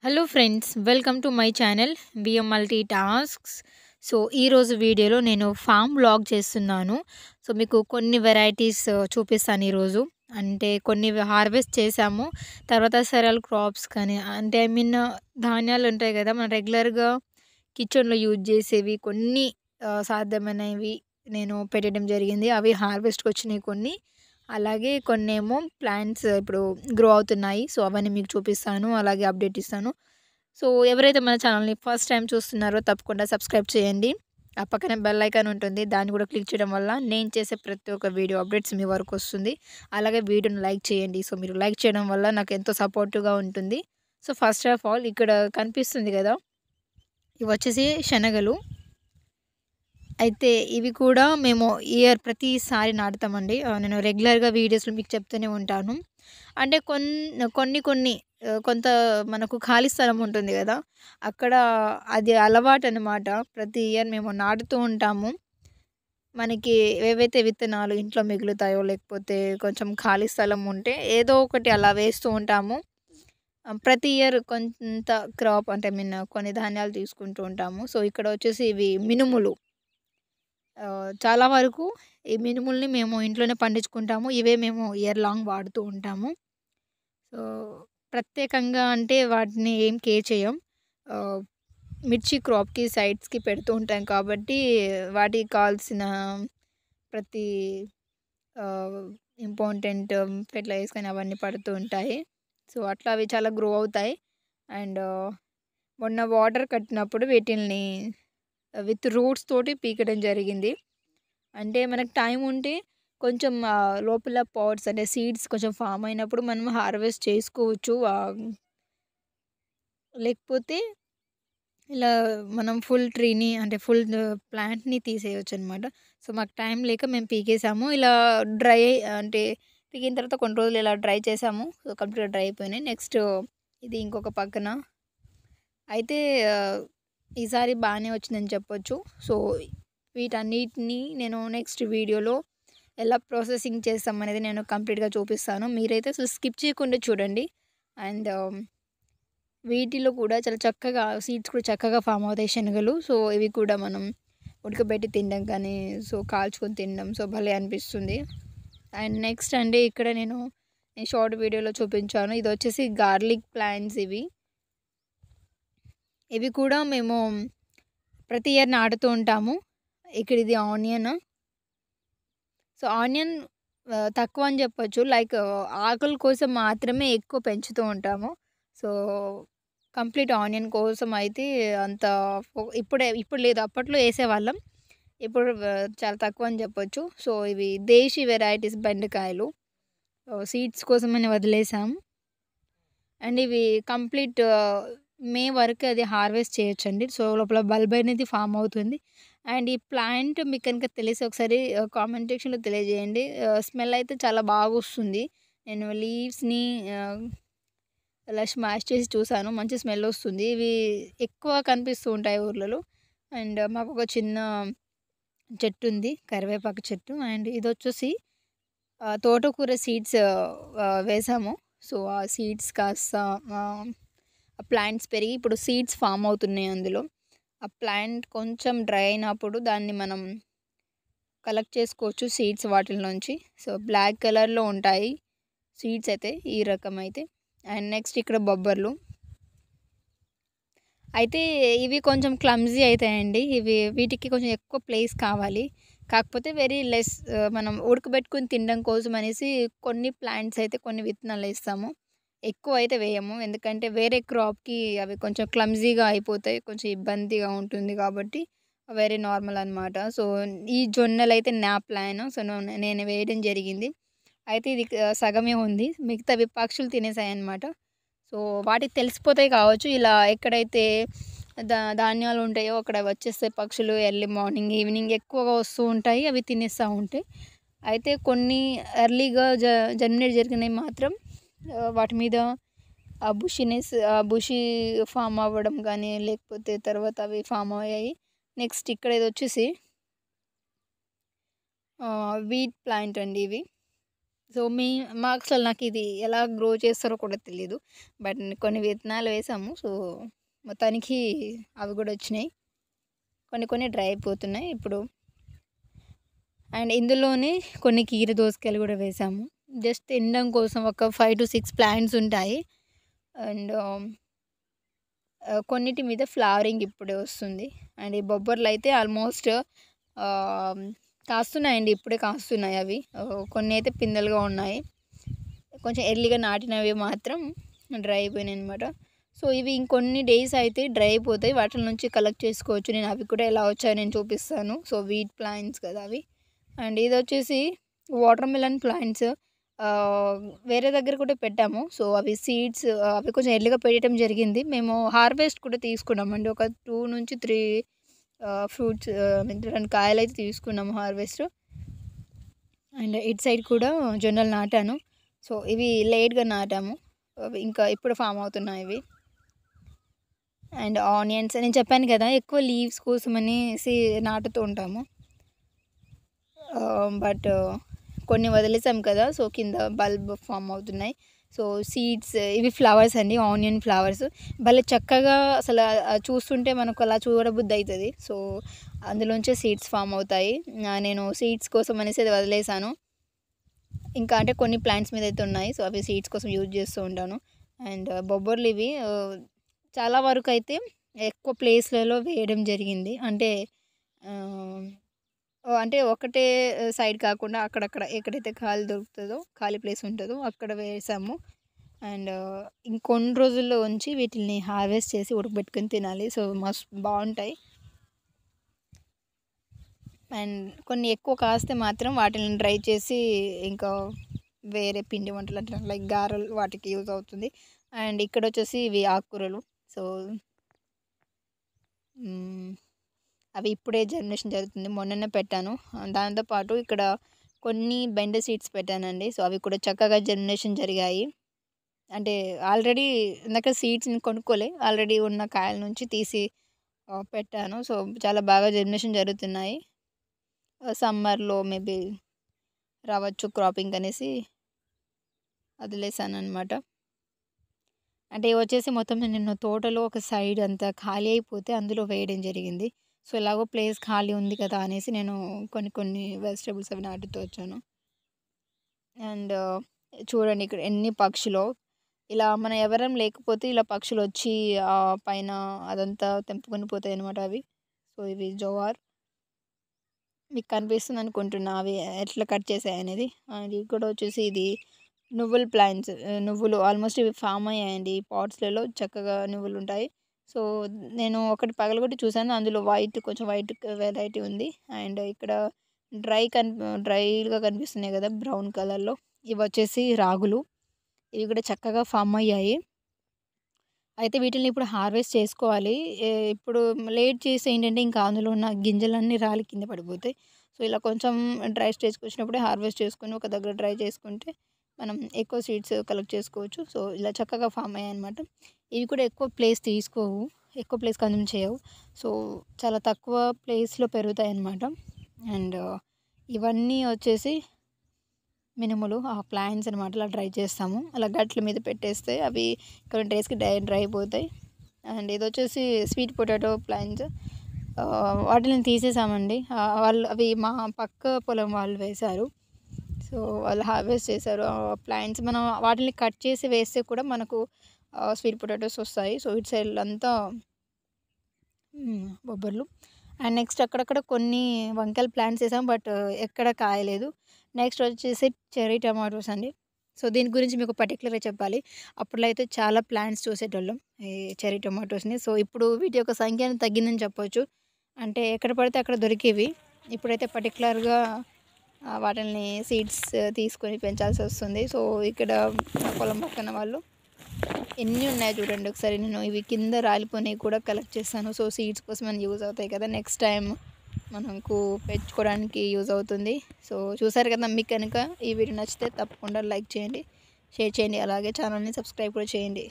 Hello friends, welcome to my channel BM multi tasks. So ఈరోజు వీడియోలో నేను form vlog చేస్తున్నాను. సో మీకు కొన్ని వెరైటీస్ చూపిస్తాను ఈరోజు. అంటే కొన్ని హార్వెస్ట్ చేసాము. తర్వాత సెరల్ క్రాప్స్ కానీ అంటే ఐ మీన్ ధాన్యాలు ఉంటాయి కదా, మనం రెగ్యులర్గా కిచెన్లో యూజ్ చేసేవి కొన్ని సాధ్యమైనవి నేను పెట్టడం జరిగింది. అవి హార్వెస్ట్కి వచ్చినాయి కొన్ని. అలాగే కొన్నేమో ప్లాంట్స్ ఇప్పుడు గ్రో అవుతున్నాయి. సో అవన్నీ మీకు చూపిస్తాను, అలాగే అప్డేట్ ఇస్తాను. సో ఎవరైతే మన ఛానల్ని ఫస్ట్ టైం చూస్తున్నారో తప్పకుండా సబ్స్క్రైబ్ చేయండి. ఆ పక్కన బెల్ ఐకాన్ ఉంటుంది, దాన్ని కూడా క్లిక్ చేయడం వల్ల నేను చేసే ప్రతి ఒక్క వీడియో అప్డేట్స్ మీ వరకు వస్తుంది. అలాగే వీడియోని లైక్ చేయండి. సో మీరు లైక్ చేయడం వల్ల నాకు ఎంతో సపోర్టివ్గా ఉంటుంది. సో ఫస్ట్ ఆఫ్ ఆల్ ఇక్కడ కనిపిస్తుంది కదా, ఇవి వచ్చేసి శనగలు. అయితే ఇవి కూడా మేము ప్రతిసారి నాటుతామండి. నేను రెగ్యులర్‌గా వీడియోస్‌లో మీకు చెప్తూనే ఉంటాను. అంటే కొన్ని కొంత మనకు ఖాళీ స్థలం ఉంటుంది గదా, అక్కడ అది అలవాటనమాట. ప్రతి ఇయర్ మేము నాటుతూ ఉంటాము. మనకి ఏవైతే విత్తనాలు ఇంట్లో మిగులుతాయో, లేకపోతే కొంచెం ఖాళీ స్థలం ఉంటే ఏదో ఒకటి అలా వేస్తూ ఉంటాము. ప్రతి ఇయర్ కొంత క్రాప్ అంటే ఐ మీన్ కొన్ని ధాన్యాలు తీసుకుంటూ ఉంటాము. సో ఇక్కడ వచ్చేసి ఇవి మినుములు. చాలా వరకు ఈ మినుముల్ని మేము ఇంట్లోనే పండించుకుంటాము. ఇవే మేము ఇయర్ లాంగ్ వాడుతూ ఉంటాము. సో, ప్రత్యేకంగా అంటే వాటిని ఏం కేర్ చేయం. ఆహ్, మిర్చి క్రాప్‌కి సైడ్స్‌కి పెడుతూ ఉంటాం కాబట్టి వాటికి కావాల్సిన ప్రతి ఆహ్, ఇంపార్టెంట్ ఫెర్టిలైజర్స్ కానీ అవన్నీ పడుతూ ఉంటాయి. సో, అట్లా అవి చాలా గ్రో అవుతాయి. అండ్ మొన్న వాటర్ కట్టినప్పుడు వీటిల్ని విత్ రూట్స్ తోటి పీకడం జరిగింది. అంటే మనకు టైం ఉంటే కొంచెం లోపల పాట్స్ అంటే సీడ్స్ కొంచెం ఫామ్ అయినప్పుడు మనం హార్వెస్ట్ చేసుకోవచ్చు. లేకపోతే ఇలా మనం ఫుల్ ట్రీని అంటే ఫుల్ ప్లాంట్‌ని తీసేయొచ్చనమాట. సో మాకు టైం లేక మేము పీకేసాము. ఇలా డ్రై అంటే పీకిన తర్వాత కొన్ని రోజులు ఇలా డ్రై చేసాము. సో కంప్లీట్‌గా డ్రై అయిపోయినాయి. నెక్స్ట్ ఇది ఇంకొక పక్కన అయితే ఈసారి బానే వచ్చిందని చెప్పొచ్చు. సో వీటన్నిటిని నేను నెక్స్ట్ వీడియోలో ఎలా ప్రాసెసింగ్ చేస్తామనేది నేను కంప్లీట్‌గా చూపిస్తాను. మీరైతే అసలు స్కిప్ చేయకుండా చూడండి. అండ్ వీటిలో కూడా చాలా చక్కగా సీడ్స్ కూడా చక్కగా ఫామ్ అవుతాయి శనగలు. సో ఇవి కూడా మనం ఉడకబెట్టి తినడం కానీ, సో కాల్చుకొని తినడం సో భలే అనిపిస్తుంది. అండ్ నెక్స్ట్ అండి ఇక్కడ నేను షార్ట్ వీడియోలో చూపించాను. ఇదొచ్చేసి గార్లిక్ ప్లాంట్స్ ఇవి. ఇవి కూడా మేము ప్రతి ఇయర్ నాటుతూ ఉంటాము. ఇక్కడ ఇది ఆనియన్. సో ఆనియన్ తక్కువ అని చెప్పొచ్చు. లైక్ ఆకుల కోసం మాత్రమే ఎక్కువ పెంచుతూ ఉంటాము. సో కంప్లీట్ ఆనియన్ కోసం అయితే అంత ఇప్పుడు లేదు. అప్పట్లో ఏసేవాళ్ళం. ఇప్పుడు చాలా తక్కువ అని చెప్పొచ్చు. సో ఇవి దేశీ వెరైటీస్ బెండకాయలు. సీడ్స్ కోసమని వదిలేసాం. అండ్ ఇవి కంప్లీట్ మే వరకు అది హార్వెస్ట్ చేయొచ్చండి. సో లోపల బల్బ్ అనేది ఫామ్ అవుతుంది. అండ్ ఈ ప్లాంట్ మీకు కనుక తెలిస్తే ఒకసారి కామెంట్ సెక్షన్‌లో తెలియజేయండి. స్మెల్ అయితే చాలా బాగొస్తుంది. నేను లీవ్స్‌ని ఇలా స్మాష్ చేసి చూసాను. మంచి స్మెల్ వస్తుంది. ఇవి ఎక్కువ కనిపిస్తూ ఉంటాయి ఊర్లలో. అండ్ మాకొక చిన్న చెట్టు ఉంది, కరివేపాకు చెట్టు. అండ్ ఇదొచ్చేసి తోటకూర సీడ్స్ వేసాము. సో ఆ సీడ్స్ కాస్త ప్లాంట్స్ పెరిగి ఇప్పుడు సీడ్స్ ఫామ్ అవుతున్నాయి అందులో. ఆ ప్లాంట్ కొంచెం డ్రై అయినప్పుడు దాన్ని మనం కలెక్ట్ చేసుకోవచ్చు సీడ్స్ వాటిల్లోంచి. సో బ్లాక్ కలర్‌లో ఉంటాయి సీడ్స్ అయితే ఈ రకం అయితే. అండ్ నెక్స్ట్ ఇక్కడ బొబ్బర్లు. అయితే ఇవి కొంచెం క్లమ్జీ అయితాయండి. వీటికి కొంచెం ఎక్కువ ప్లేస్ కావాలి. కాకపోతే వెరీ లెస్ మనం ఉడకబెట్టుకొని తినడం కోసం అనేసి కొన్ని ప్లాంట్స్ అయితే కొన్ని విత్తనాలేస్తాము. ఎక్కువ అయితే వేయము. ఎందుకంటే వేరే క్రాప్‌కి అవి కొంచెం క్లమ్జీగా అయిపోతాయి. కొంచెం ఇబ్బందిగా ఉంటుంది కాబట్టి వెరీ నార్మల్ అనమాట. సో ఈ జొన్నలైతే నా ప్లాన్. సో నేను వేయడం జరిగింది. అయితే ఇది సగమే ఉంది. మిగతావి పక్షులు తినేసాయన్నమాట. సో వాటికి తెలిసిపోతాయి కావచ్చు. ఇలా ఎక్కడైతే ధాన్యాలు ఉంటాయో అక్కడ వచ్చేస్తాయి పక్షులు. ఎర్లీ మార్నింగ్, ఈవినింగ్ ఎక్కువగా వస్తూ ఉంటాయి. అవి తినేస్తూ ఉంటాయి. అయితే కొన్ని ఎర్లీగా జర్మినేట్ జరిగినవి మాత్రం వాటి మీద బుషీ ఫామ్ అవ్వడం కానీ, లేకపోతే తర్వాత అవి ఫామ్ అయ్యాయి. నెక్స్ట్ ఇక్కడ ఇదొచ్చేసి వీట్ ప్లాంట్ అండి ఇవి. సో, మాకు అసలు నాకిది ఎలా గ్రో చేస్తారో కూడా తెలీదు. బట్ కొన్ని విత్తనాలు వేసాము. సో, మొత్తానికి అవి గూడా వచ్చినాయి. కొన్ని కొన్ని డ్రై అయిపోతున్నాయి ఇప్పుడు. అండ్ ఇందులోనే కొన్ని కీర దోసకాయలు గూడా వేసాము. జస్ట్ తినడం కోసం ఒక 5-6 ప్లాంట్స్ ఉంటాయి. అండ్ కొన్నిటి మీద ఫ్లవరింగ్ ఇప్పుడే వస్తుంది. అండ్ ఈ బొబ్బర్లయితే ఆల్మోస్ట్ కాస్తున్నాయండి. ఇప్పుడే కాస్తున్నాయి అవి. కొన్ని అయితే పిందెలుగా ఉన్నాయి. కొంచెం ఎర్లీగా నాటినవి మాత్రం డ్రై అయిపోయినాయనమాట. సో, ఇవి ఇంకొన్ని డేస్ అయితే డ్రై అయిపోతాయి. వాటిల నుంచి కలెక్ట్ చేసుకోవచ్చు. నేను అవి కూడా ఎలా వచ్చాయో నేను చూపిస్తాను. సో, వీట్ ప్లాంట్స్ కదా అవి. అండ్ ఇదొచ్చేసి వాటర్ మిలన్ ప్లాంట్స్. వేరే దగ్గర కూడా పెట్టాము. సో, అవి సీడ్స్ అవి కొంచెం ఎర్లీగా పెట్టడం జరిగింది. మేము హార్వెస్ట్ కూడా తీసుకున్నామండి. ఒక 2-3 ఫ్రూట్స్ 2 కాయలైతే తీసుకున్నాము హార్వెస్ట్. అండ్ ఇటు సైడ్ కూడా జొన్నలు నాటాను. సో, ఇవి లేట్‌గా నాటాము. అవి ఇంకా ఇప్పుడు ఫామ్ అవుతున్నాయి ఇవి. అండ్ ఆనియన్స్ నేను చెప్పాను కదా! ఎక్కువ లీవ్స్ కోసమనేసి నాటుతూ ఉంటాము. బట్ కొన్ని వదిలేసాం కదా! సో, కింద బల్బ్ ఫామ్ అవుతున్నాయి. సో, సీడ్స్ ఇవి ఫ్లవర్స్ అండి. ఆనియన్ ఫ్లవర్స్ భలే చక్కగా అసలు చూస్తుంటే మనకు అలా చూడబుద్ధి అయితది. సో, అందులోంచే సీడ్స్ ఫామ్ అవుతాయి. నేను సీడ్స్ కోసం అనేసి అది వదిలేసాను. ఇంకా అంటే కొన్ని ప్లాంట్స్ మీద అయితే ఉన్నాయి. సో, అవి సీడ్స్ కోసం యూజ్ చేస్తూ ఉంటాను. అండ్ బొబ్బర్లు ఇవి చాలా వరకు అయితే ఎక్కువ ప్లేస్‌లలో వేయడం జరిగింది. అంటే ఒకటే సైడ్ కాకుండా అక్కడక్కడ ఎక్కడైతే ఖాళీ దొరుకుతదో, ఖాళీ ప్లేస్ ఉంటదో అక్కడ వేసాము. అండ్ ఇంకొన్ని రోజుల్లో ఉంచి వీటిల్ని హార్వెస్ట్ చేసి ఉడకబెట్టుకొని తినాలి. సో, బావుంటాయి. అండ్ కొన్ని ఎక్కువ కాస్తే మాత్రం వాటిని డ్రై చేసి ఇంకా వేరే పిండి వంటలు అంటే లైక్ గారెలు వాటికి యూజ్ అవుతుంది. అండ్ ఇక్కడొచ్చేసి ఇవి ఆకుకూరలు. సో, అవి ఇప్పుడే జర్మినేషన్ జరుగుతుంది. మొన్ననే పెట్టాను. దాంతో పాటు ఇక్కడ కొన్ని బెండ సీడ్స్ పెట్టానండి. సో, అవి కూడా చక్కగా జర్మినేషన్ జరిగాయి. అంటే ఆల్రెడీ ఇందాక సీడ్స్‌ని కొనుక్కోలే. ఆల్రెడీ ఉన్న కాయల నుంచి తీసి పెట్టాను. సో, చాలా బాగా జర్మినేషన్ జరుగుతున్నాయి. సమ్మర్‌లో మేబీ రావచ్చు క్రాపింగ్ అనేసి వదిలేసాననమాట. అంటే వచ్చేసి మొత్తం నేను తోటలో ఒక సైడ్ అంతా ఖాళీ అయిపోతే అందులో వేయడం జరిగింది. సో, ఎలాగో ప్లేస్ ఖాళీ ఉంది కదా అనేసి నేను కొన్ని వెజిటబుల్స్ అవి నాటుతూ వచ్చాను. అండ్ చూడండి ఇక్కడ ఎన్ని పక్షులో. ఇలా మనం ఎవరం లేకపోతే ఇలా పక్షులొచ్చి పైన అదంతా తెంపుకొని పోతాయనమాట అవి. సో, ఇవి జోవార్. మీకు కనిపిస్తుంది అనుకుంటున్నా అవి ఎట్లా కట్ చేశాయనేది. అండ్ ఇక్కడ వచ్చేసి ఇది నువ్వుల ప్లాంట్స్. నువ్వులు ఆల్మోస్ట్ ఇవి ఫామ్ అయ్యాయండి. పాట్స్‌లలో చక్కగా నువ్వులుంటాయి. సో, నేను ఒకటి పగలగొట్టి చూసాను. అందులో కొంచెం వైట్ వెరైటీ ఉంది. అండ్ ఇక్కడ డ్రైగా కనిపిస్తున్నాయి కదా! బ్రౌన్ కలర్‌లో. ఇవొచ్చేసి రాగులు. ఇవి కూడా చక్కగా ఫామ్ అయ్యాయి. అయితే వీటిల్ని ఇప్పుడు హార్వెస్ట్ చేసుకోవాలి. ఇప్పుడు లేట్ చేసి ఏంటంటే ఇంకా అందులో ఉన్న గింజలన్నీ రాలి కింద పడిపోతాయి. సో, ఇలా కొంచెం డ్రై స్టేజ్‌కి వచ్చినప్పుడే హార్వెస్ట్ చేసుకొని ఒక దగ్గర డ్రై చేసుకుంటే మనం ఎక్కువ సీడ్స్ కలెక్ట్ చేసుకోవచ్చు. సో, ఇలా చక్కగా ఫామ్ అయ్యాయన్నమాట. ఇవి కూడా ఎక్కువ ప్లేస్ తీసుకోవు. ఎక్కువ ప్లేస్ కన్జ్యూమ్ చేయవు. సో, చాలా తక్కువ ప్లేస్‌లో పెరుగుతాయన్నమాట. అండ్ ఇవన్నీ వచ్చేసి మినుములు ప్లాంట్స్ అనమాట. అలా డ్రై చేస్తాము. అలా గట్ల మీద పెట్టేస్తే అవి కొన్ని డేస్‌కి డ్రై అయిపోతాయి. అండ్ ఇదొచ్చేసి స్వీట్ పొటాటో ప్లాంట్స్. వాటిని తీసేసామండి. అవి మా పక్క పొలం వాళ్ళు వేశారు. సో, వాళ్ళు హార్వెస్ట్ చేశారు. ప్లాంట్స్ మనం వాటిని కట్ చేసి వేస్తే కూడా మనకు స్వీట్ పొటాటోస్ వస్తాయి. సో, ఇటు సైడ్ అంతా బొబ్బర్లు. అండ్ నెక్స్ట్ అక్కడక్కడ కొన్ని వంకాయల ప్లాంట్స్ వేసాం. బట్ ఎక్కడ కాయలేదు. నెక్స్ట్ వచ్చేసి చెర్రీ టమాటోస్ అండి. సో, దీని గురించి మీకు పర్టిక్యులర్‌గా చెప్పాలి. అప్పట్లో అయితే చాలా ప్లాంట్స్ చూసేటోళ్ళం ఈ చెర్రీ టమాటోస్‌ని. సో, ఇప్పుడు వీటి యొక్క సంఖ్య తగ్గిందని చెప్పొచ్చు. అంటే ఎక్కడ పడితే అక్కడ దొరికేవి. ఇప్పుడైతే పర్టిక్యులర్‌గా వాటిల్ని సీడ్స్ తీసుకొని పెంచాల్సి వస్తుంది. సో, ఇక్కడ మా పొలం పక్కన వాళ్ళు ఎన్ని ఉన్నాయో చూడండి ఒకసారి. నేను ఇవి కింద రాలిపోయినవి కూడా కలెక్ట్ చేశాను. సో, సీడ్స్ కోసం అని యూజ్ అవుతాయి కదా! నెక్స్ట్ టైం మనకు పెంచుకోవడానికి యూజ్ అవుతుంది. సో, చూసారు కదా! మీకు కనుక ఈ వీడియో నచ్చితే తప్పకుండా లైక్ చేయండి, షేర్ చేయండి. అలాగే ఛానల్‌ని సబ్స్క్రైబ్ కూడా చేయండి.